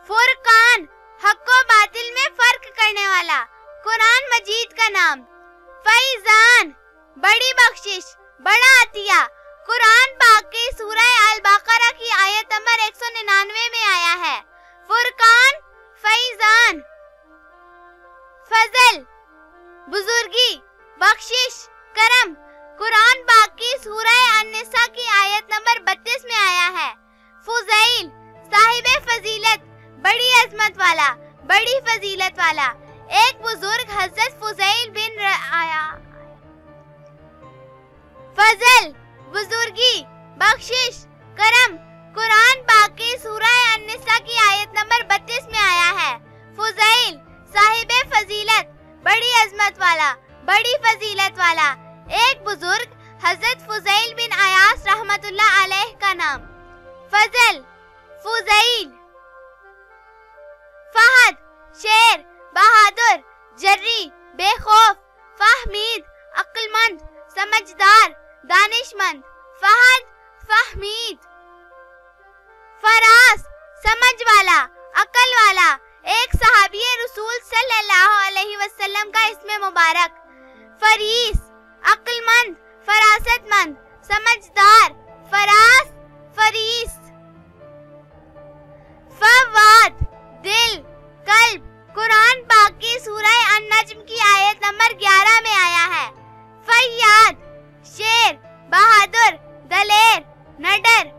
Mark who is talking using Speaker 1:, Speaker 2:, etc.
Speaker 1: फुरकान, हक व बातिल में फर्क करने वाला, कुरान मजीद का नाम। फैजान, बड़ी बख्शिश, बड़ा अतिया, कुरान पाक की सूरह अल बकरा की आयत नंबर 199 में आया है। फुरकान, फैजान। फजल, बुजुर्गी, बख्शिश, करम, कुरान पाक की सूरह अन-निसा की आयत नंबर 32 में आया है। फुज़ैल, साहिबे फजीलत, बड़ी अजमत वाला, बड़ी फजीलत वाला। एक बुजुर्ग हजरत फुज़ैल बिन आया। फजल, बुजुर्गी, बख्शिश, करम, कुरान पाक की सूरह अन-निसा की आयत नंबर 32 में आया है। फुज़ैल, साहिबे फजीलत, बड़ी अजमत वाला, बड़ी फजीलत वाला। एक बुजुर्ग हजरत फुज़ैल बिन आयास रहमतुल्लाह अलैह का नाम। फजल, फुज़ैल। फहद, शेर, बहादुर, जर्री, बेखौफ, फहमीद, अक्लमंद, समझदार, दानिशमंद। फहद, फहमीद। फरास, समझ वाला, अकल वाला। एक सहाबी रसूल सल्लल्लाहु अलैहि वसल्लम का इसमें मुबारक। फरीस, अक्लमंद, फरासतमंद, समझदार। फरास, फरीस। फवाद, दिल, कल्ब, कुरान पाक की सूरह अन-नज्म की आयत नंबर 11 में आया है। फैयाद, शेर, बहादुर, दलेर, नडर,